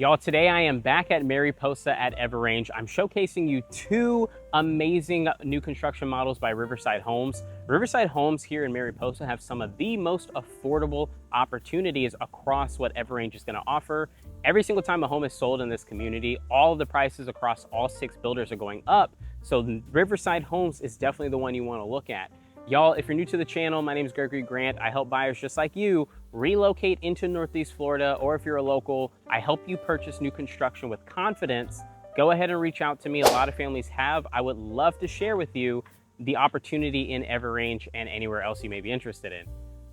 Y'all, today I am back at Mariposa at EverRange. I'm showcasing you two amazing new construction models by Riverside Homes. Riverside Homes here in Mariposa have some of the most affordable opportunities across what EverRange is going to offer. Every single time a home is sold in this community, all of the prices across all 6 builders are going up. So Riverside Homes is definitely the one you want to look at. Y'all, if you're new to the channel, my name is Gregory Grant. I help buyers just like you relocate into Northeast Florida, or if you're a local, I help you purchase new construction with confidence. Go ahead and reach out to me. A lot of families have. I would love to share with you the opportunity in EverRange and anywhere else you may be interested in.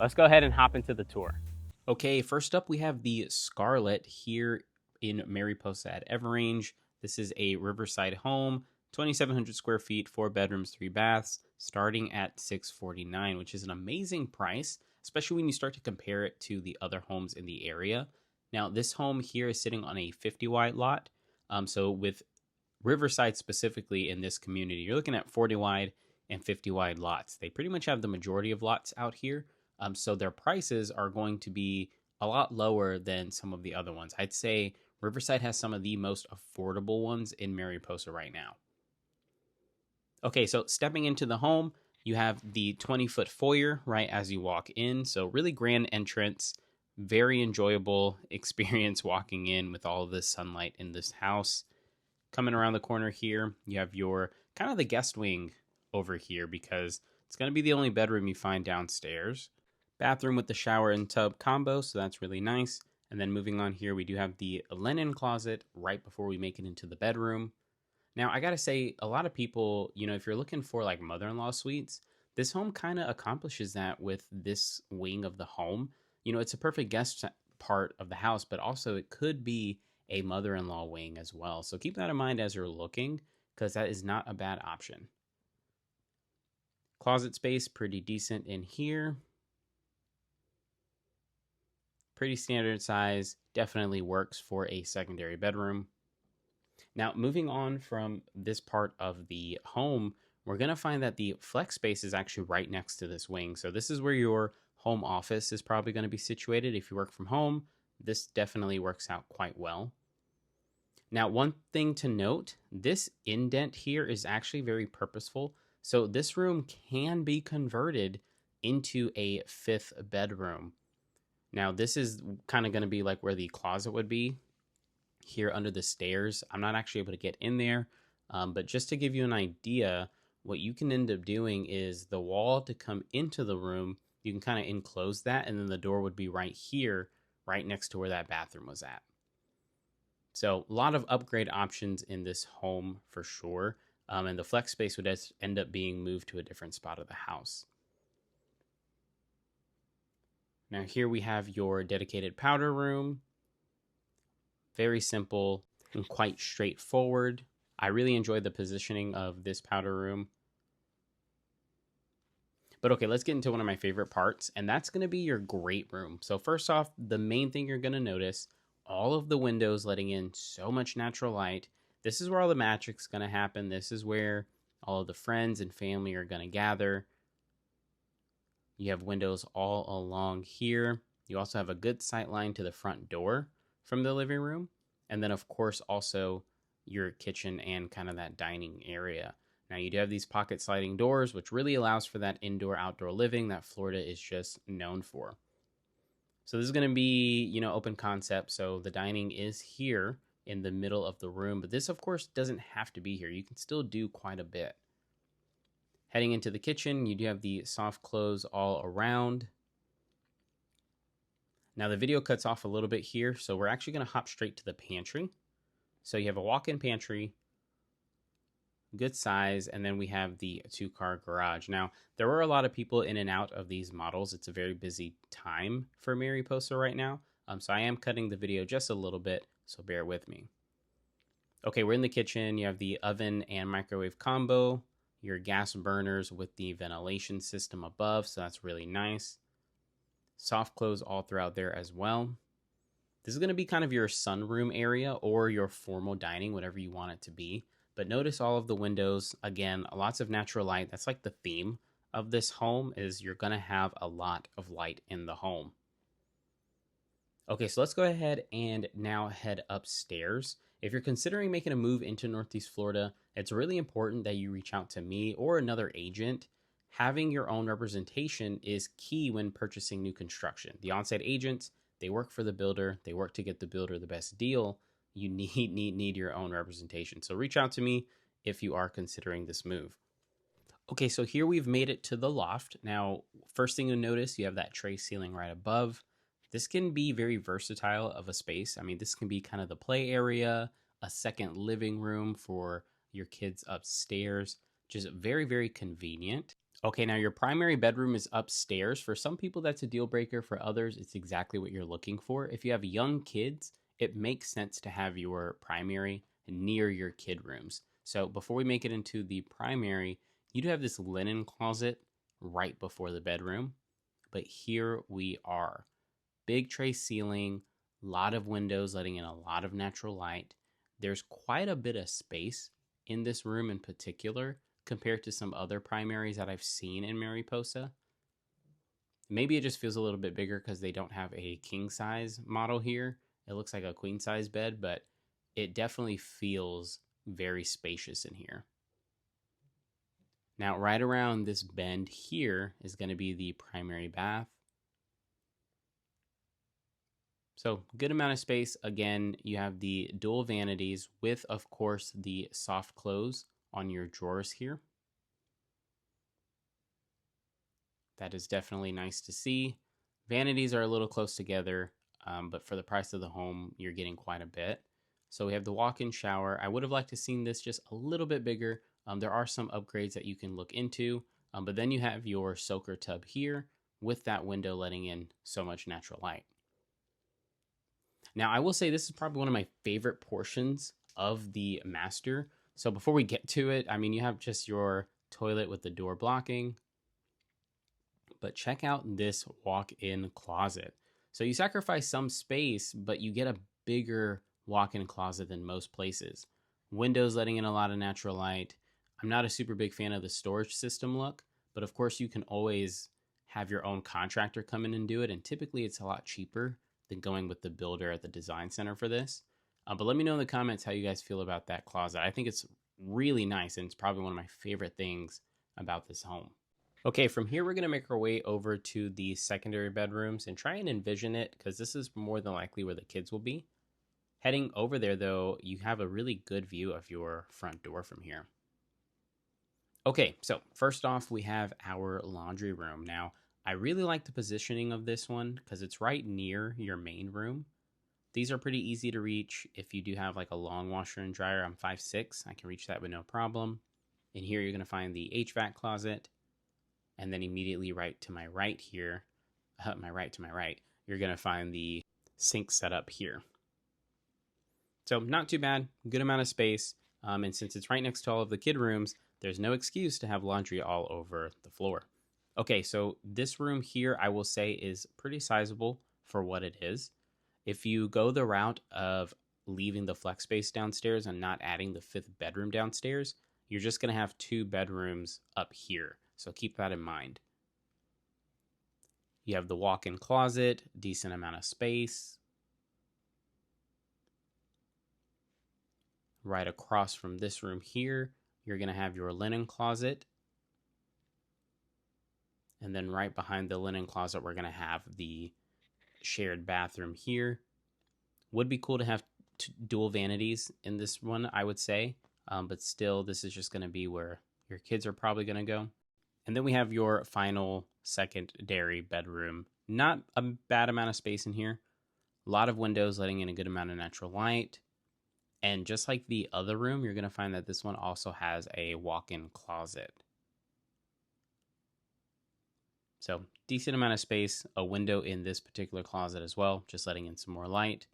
Let's go ahead and hop into the tour. Okay, first up we have the Scarlett here in Mariposa at EverRange. This is a Riverside home, 2,700 square feet, 4 bedrooms, 3 baths, starting at $649, which is an amazing price, especially when you start to compare it to the other homes in the area. Now, this home here is sitting on a 50 wide lot. So with Riverside specifically in this community, you're looking at 40 wide and 50 wide lots. They pretty much have the majority of lots out here. So their prices are going to be a lot lower than some of the other ones. I'd say Riverside has some of the most affordable ones in Mariposa right now. Okay, so stepping into the home, you have the 20-foot foyer right as you walk in. So really grand entrance, very enjoyable experience walking in with all of this sunlight in this house. Coming around the corner here, you have your kind of the guest wing over here because it's going to be the only bedroom you find downstairs. Bathroom with the shower and tub combo, so that's really nice. And then moving on here, we do have the linen closet right before we make it into the bedroom. Now, I gotta say, a lot of people, if you're looking for like mother-in-law suites, this home kind of accomplishes that with this wing of the home. It's a perfect guest part of the house, but also it could be a mother-in-law wing as well. So keep that in mind as you're looking, because that is not a bad option. Closet space, pretty decent in here. Pretty standard size, definitely works for a secondary bedroom. Now, moving on from this part of the home, we're going to find that the flex space is actually right next to this wing. So this is where your home office is probably going to be situated. If you work from home, this definitely works out quite well. Now, one thing to note, this indent here is actually very purposeful. So this room can be converted into a 5th bedroom. Now, this is kind of going to be like where the closet would be here under the stairs. I'm not actually able to get in there, but just to give you an idea, what you can end up doing is the wall to come into the room, you can kind of enclose that, and then the door would be right here, right next to where that bathroom was at. So a lot of upgrade options in this home for sure, and the flex space would end up being moved to a different spot of the house. Now here we have your dedicated powder room. Very simple and quite straightforward. I really enjoyed the positioning of this powder room. But okay, let's get into one of my favorite parts, and that's going to be your great room. So first off, the main thing you're going to notice, all of the windows letting in so much natural light. This is where all the magic's going to happen. This is where all of the friends and family are going to gather. You have windows all along here. You also have a good sight line to the front door from the living room. And then, of course, also your kitchen and kind of that dining area. Now, you do have these pocket sliding doors, which really allows for that indoor-outdoor living that Florida is just known for. So this is going to be, open concept. So the dining is here in the middle of the room. But this, of course, doesn't have to be here. You can still do quite a bit. Heading into the kitchen, you do have the soft close all around. Now the video cuts off a little bit here, so we're actually going to hop straight to the pantry. So you have a walk-in pantry, good size, and then we have the 2-car garage. Now, there were a lot of people in and out of these models. It's a very busy time for Mariposa right now, so I am cutting the video just a little bit, so bear with me. Okay, we're in the kitchen. You have the oven and microwave combo, your gas burners with the ventilation system above, so that's really nice. Soft close all throughout there as well. This is going to be kind of your sunroom area or your formal dining, whatever you want it to be. But notice all of the windows, again, lots of natural light. That's like the theme of this home, is you're going to have a lot of light in the home. Okay, so let's go ahead and now head upstairs. If you're considering making a move into Northeast Florida, it's really important that you reach out to me or another agent. Having your own representation is key when purchasing new construction. The on-site agents, they work for the builder, they work to get the builder the best deal. You need your own representation. So reach out to me if you are considering this move. Okay, so here we've made it to the loft. Now, first thing you'll notice, you have that tray ceiling right above. This can be very versatile of a space. I mean, this can be kind of the play area, a second living room for your kids upstairs. Just very, very convenient. Okay, now your primary bedroom is upstairs. For some people, that's a deal breaker. For others, it's exactly what you're looking for. If you have young kids, it makes sense to have your primary near your kid rooms. So before we make it into the primary, you do have this linen closet right before the bedroom, but here we are. Big tray ceiling, a lot of windows letting in a lot of natural light. There's quite a bit of space in this room in particular compared to some other primaries that I've seen in Mariposa. Maybe it just feels a little bit bigger because they don't have a king size model here. It looks like a queen size bed, but it definitely feels very spacious in here. Now, right around this bend here is going to be the primary bath. So good amount of space. Again, you have the dual vanities with, of course, the soft close on your drawers here. That is definitely nice to see. Vanities are a little close together, but for the price of the home, you're getting quite a bit. So we have the walk-in shower. I would have liked to seen this just a little bit bigger. There are some upgrades that you can look into, but then you have your soaker tub here with that window letting in so much natural light. Now, I will say this is probably one of my favorite portions of the master. So before we get to it, I mean, you have just your toilet with the door blocking, but check out this walk-in closet. So you sacrifice some space, but you get a bigger walk-in closet than most places. Windows letting in a lot of natural light. I'm not a super big fan of the storage system look, but of course you can always have your own contractor come in and do it, and typically it's a lot cheaper than going with the builder at the design center for this. But let me know in the comments how you guys feel about that closet. I think it's really nice, and it's probably one of my favorite things about this home. Okay, from here we're going to make our way over to the secondary bedrooms and try and envision it, because this is more than likely where the kids will be. Heading over there, though, you have a really good view of your front door from here. Okay, so first off, we have our laundry room. Now, I really like the positioning of this one because it's right near your main room. These are pretty easy to reach if you do have like a long washer and dryer. I'm 5'6", I can reach that with no problem. In here, you're going to find the HVAC closet. And then immediately right to my right here, my right, you're going to find the sink setup here. So not too bad, good amount of space. And since it's right next to all of the kid rooms, there's no excuse to have laundry all over the floor. Okay, so this room here, I will say, is pretty sizable for what it is. If you go the route of leaving the flex space downstairs and not adding the 5th bedroom downstairs, you're just going to have 2 bedrooms up here. So keep that in mind. You have the walk-in closet, decent amount of space. Right across from this room here, you're going to have your linen closet. And then right behind the linen closet, we're going to have the shared bathroom here. Would be cool to have dual vanities in this one, I would say. But still, this is just going to be where your kids are probably going to go. And then we have your final secondary bedroom. Not a bad amount of space in here. A lot of windows letting in a good amount of natural light. And just like the other room, you're going to find that this one also has a walk-in closet. So decent amount of space, a window in this particular closet as well, just letting in some more light.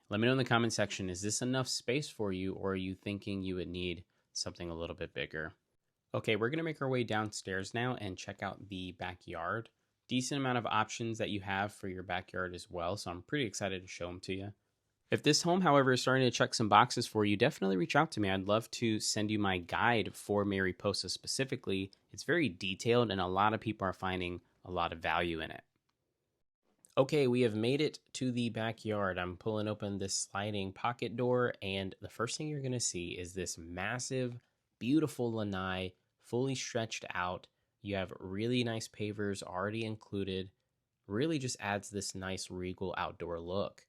Let me know in the comment section, is this enough space for you, or are you thinking you would need something a little bit bigger? Okay, we're going to make our way downstairs now and check out the backyard. Decent amount of options that you have for your backyard as well, so I'm pretty excited to show them to you. If this home, however, is starting to check some boxes for you, definitely reach out to me. I'd love to send you my guide for Mariposa specifically. It's very detailed, and a lot of people are finding a lot of value in it. Okay, we have made it to the backyard. I'm pulling open this sliding pocket door, and the first thing you're going to see is this massive, beautiful lanai, fully stretched out. You have really nice pavers already included. Really just adds this nice regal outdoor look.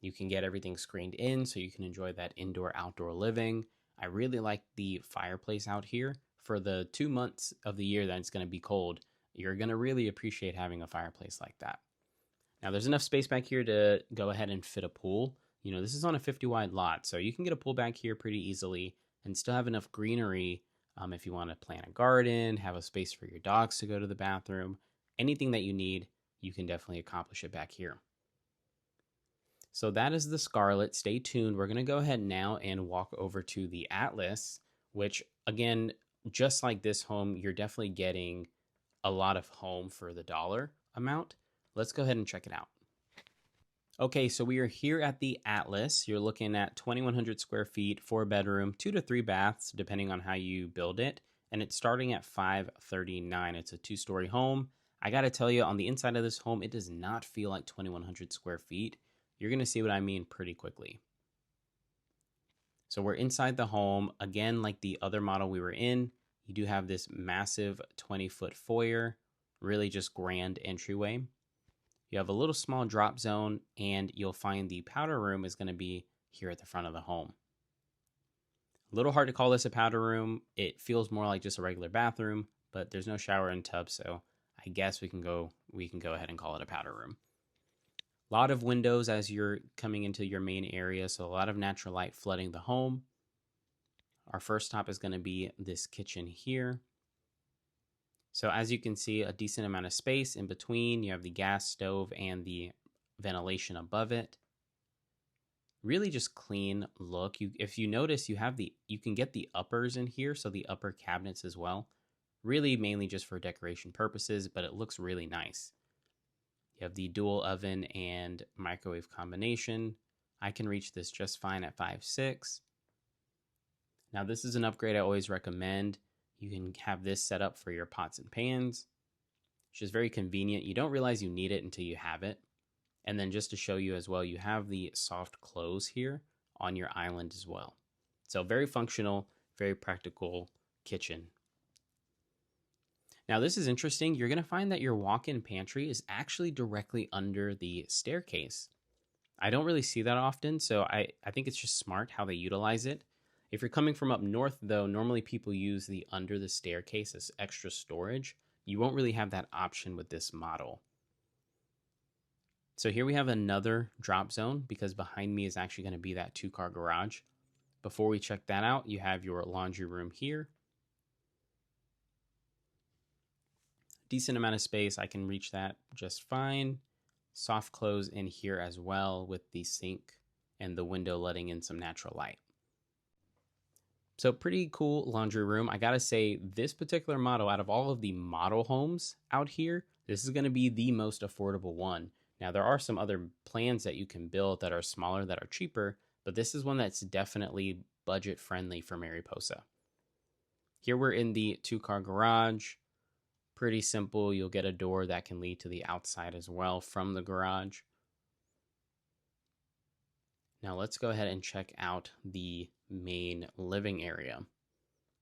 You can get everything screened in so you can enjoy that indoor outdoor living. I really like the fireplace out here. For the 2 months of the year that it's going to be cold, you're going to really appreciate having a fireplace like that. Now, there's enough space back here to go ahead and fit a pool. You know, this is on a 50 wide lot, so you can get a pool back here pretty easily and still have enough greenery if you want to plant a garden, have a space for your dogs to go to the bathroom. Anything that you need, you can definitely accomplish it back here. So that is the Scarlett. Stay tuned. We're going to go ahead now and walk over to the Atlas, which, again, just like this home, you're definitely getting a lot of home for the dollar amount. Let's go ahead and check it out. Okay, so we are here at the Atlas. You're looking at 2,100 square feet, 4-bedroom, 2 to 3 baths, depending on how you build it. And it's starting at $539. It's a 2-story home. I got to tell you, on the inside of this home, it does not feel like 2,100 square feet. You're going to see what I mean pretty quickly. So we're inside the home. Again, like the other model we were in, you do have this massive 20-foot foyer, really just grand entryway. You have a little small drop zone, and you'll find the powder room is going to be here at the front of the home. A little hard to call this a powder room. It feels more like just a regular bathroom, but there's no shower and tub, so I guess we can go ahead and call it a powder room. A lot of windows as you're coming into your main area, so a lot of natural light flooding the home. Our first stop is going to be this kitchen here. So as you can see, a decent amount of space in between. You have the gas stove and the ventilation above it. Really just clean look. If you notice, you can get the uppers in here, so the upper cabinets as well. Really mainly just for decoration purposes, but it looks really nice. You have the dual oven and microwave combination. I can reach this just fine at 5'6". Now this is an upgrade I always recommend. You can have this set up for your pots and pans, which is very convenient. You don't realize you need it until you have it. And then just to show you as well, you have the soft close here on your island as well. So very functional, very practical kitchen. Now this is interesting. You're going to find that your walk-in pantry is actually directly under the staircase. I don't really see that often, so I think it's just smart how they utilize it. If you're coming from up north, though, normally people use the under the staircase as extra storage. You won't really have that option with this model. So here we have another drop zone because behind me is actually going to be that 2-car garage. Before we check that out, you have your laundry room here. Decent amount of space. I can reach that just fine. Soft close in here as well with the sink and the window letting in some natural light. So pretty cool laundry room. I gotta say, this particular model, out of all of the model homes out here, this is gonna be the most affordable one. Now, there are some other plans that you can build that are smaller, that are cheaper, but this is one that's definitely budget friendly for Mariposa. Here we're in the 2-car garage. Pretty simple. You'll get a door that can lead to the outside as well from the garage. Now let's go ahead and check out the main living area.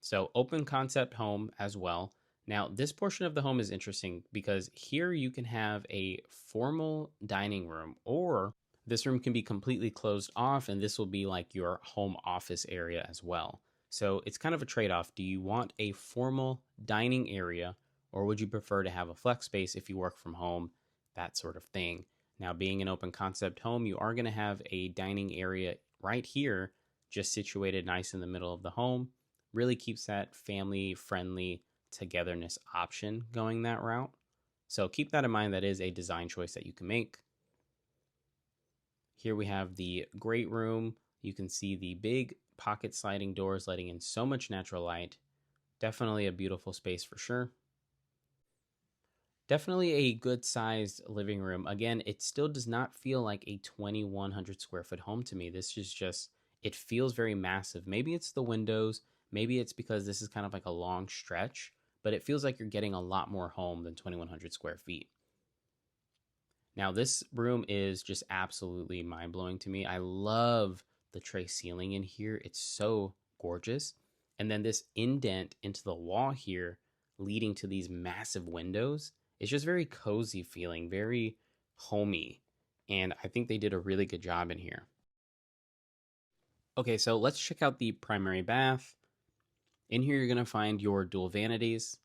So open concept home as well. Now this portion of the home is interesting because here you can have a formal dining room, or this room can be completely closed off and this will be like your home office area as well. So it's kind of a trade-off. Do you want a formal dining area, or would you prefer to have a flex space if you work from home, that sort of thing? Now, being an open concept home, you are going to have a dining area right here, just situated nice in the middle of the home. Really keeps that family-friendly togetherness option going that route. So keep that in mind. That is a design choice that you can make. Here we have the great room. You can see the big pocket sliding doors letting in so much natural light. Definitely a beautiful space for sure. Definitely a good sized living room. Again, it still does not feel like a 2,100 square foot home to me. This is just, it feels very massive. Maybe it's the windows. Maybe it's because this is kind of like a long stretch, but it feels like you're getting a lot more home than 2,100 square feet. Now, this room is just absolutely mind blowing to me. I love the tray ceiling in here, it's so gorgeous. And then this indent into the wall here, leading to these massive windows, it's just very cozy feeling, very homey. And I think they did a really good job in here. Okay, so let's check out the primary bath. In here, you're going to find your dual vanities.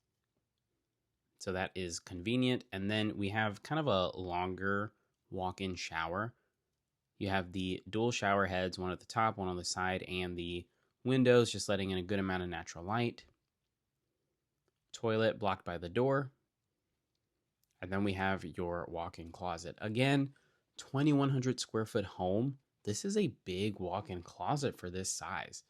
So that is convenient. And then we have kind of a longer walk-in shower. You have the dual shower heads, one at the top, one on the side, and the windows just letting in a good amount of natural light. Toilet blocked by the door. And then we have your walk-in closet. Again, 2,100 square foot home. This is a big walk-in closet for this size.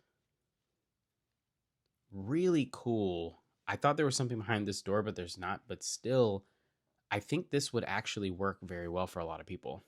Really cool. I thought there was something behind this door, but there's not. But still, I think this would actually work very well for a lot of people.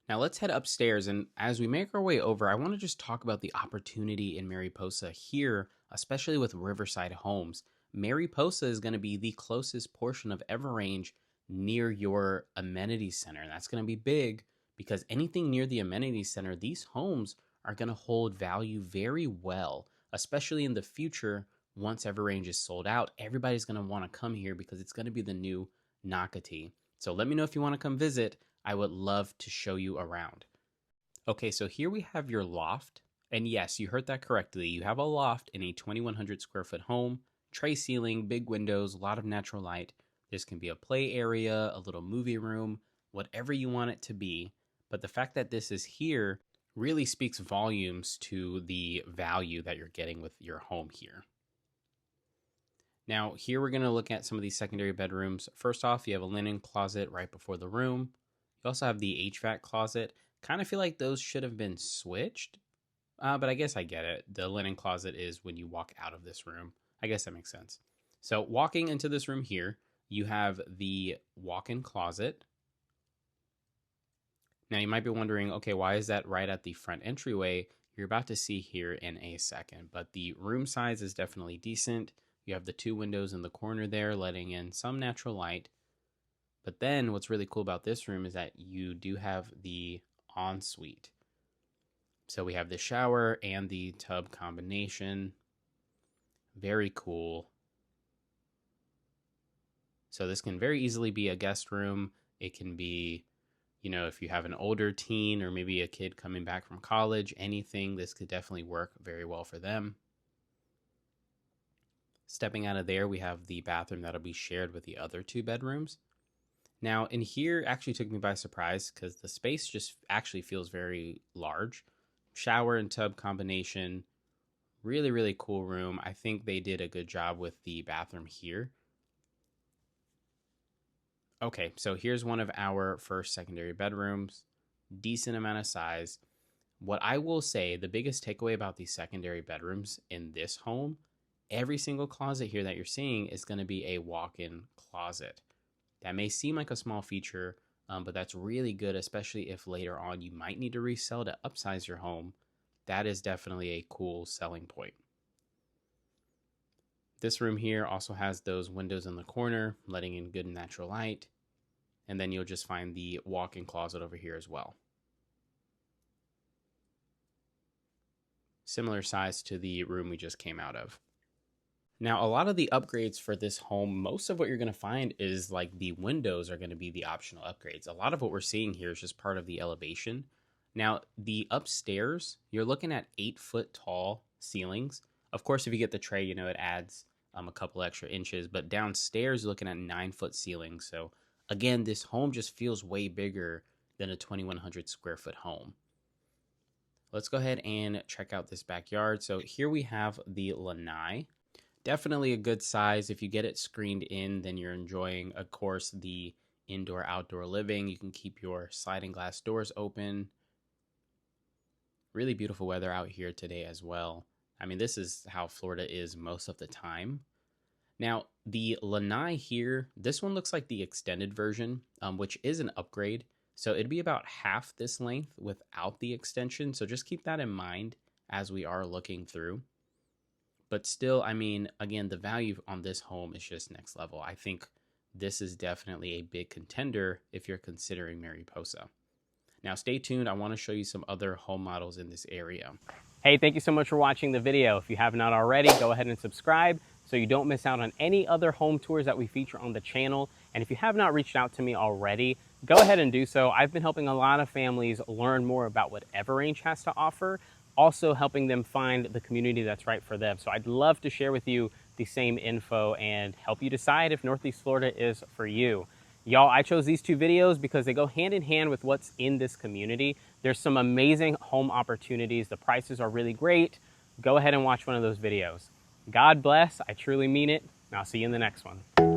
Now let's head upstairs, and as we make our way over, I want to just talk about the opportunity in Mariposa here, especially with Riverside Homes. Mariposa is going to be the closest portion of EverRange near your amenity center. And that's going to be big because anything near the amenity center, these homes are going to hold value very well, especially in the future. Once EverRange is sold out, everybody's going to want to come here because it's going to be the new Nocatee. So let me know if you want to come visit. I would love to show you around. Okay, so here we have your loft. And yes, you heard that correctly. You have a loft in a 2,100 square foot home, tray ceiling, big windows, a lot of natural light. This can be a play area, a little movie room, whatever you want it to be. But the fact that this is here really speaks volumes to the value that you're getting with your home here. Now, here we're going to look at some of these secondary bedrooms. First off, you have a linen closet right before the room. You also have the HVAC closet. Kind of feel like those should have been switched, but I guess I get it. The linen closet is when you walk out of this room. I guess that makes sense. So walking into this room here, you have the walk-in closet. Now you might be wondering, okay, why is that right at the front entryway? You're about to see here in a second, but the room size is definitely decent. You have the two windows in the corner there, letting in some natural light. But then what's really cool about this room is that you do have the ensuite. So we have the shower and the tub combination. Very cool. So this can very easily be a guest room. It can be, you know, if you have an older teen or maybe a kid coming back from college, anything, this could definitely work very well for them. Stepping out of there, we have the bathroom that'll be shared with the other two bedrooms. Now, in here actually took me by surprise because the space just actually feels very large. Shower and tub combination. Really, really cool room. I think they did a good job with the bathroom here. Okay, so here's one of our first secondary bedrooms. Decent amount of size. What I will say, the biggest takeaway about these secondary bedrooms in this home, every single closet here that you're seeing is going to be a walk-in closet. That may seem like a small feature, but that's really good, especially if later on you might need to resell to upsize your home. That is definitely a cool selling point. This room here also has those windows in the corner, letting in good natural light. And then you'll just find the walk-in closet over here as well. Similar size to the room we just came out of. Now, a lot of the upgrades for this home, most of what you're going to find is like the windows are going to be the optional upgrades. A lot of what we're seeing here is just part of the elevation. Now, the upstairs, you're looking at 8-foot tall ceilings. Of course, if you get the tray, you know, it adds a couple extra inches. But downstairs, you're looking at 9-foot ceilings. So again, this home just feels way bigger than a 2,100 square foot home. Let's go ahead and check out this backyard. So here we have the lanai. Definitely a good size. If you get it screened in, then you're enjoying, of course, the indoor-outdoor living. You can keep your sliding glass doors open. Really beautiful weather out here today as well. I mean, this is how Florida is most of the time. Now, the lanai here, this one looks like the extended version, which is an upgrade. So it'd be about half this length without the extension. So just keep that in mind as we are looking through. But still, I mean, again, the value on this home is just next level. I think this is definitely a big contender if you're considering Mariposa. Now stay tuned, I want to show you some other home models in this area. Hey, thank you so much for watching the video. If you have not already, go ahead and subscribe so you don't miss out on any other home tours that we feature on the channel. And if you have not reached out to me already, go ahead and do so. I've been helping a lot of families learn more about what EverRange has to offer, also helping them find the community that's right for them. So I'd love to share with you the same info and help you decide if Northeast Florida is for you. Y'all, I chose these two videos because they go hand in hand with what's in this community. There's some amazing home opportunities. The prices are really great. Go ahead and watch one of those videos. God bless. I truly mean it. And I'll see you in the next one.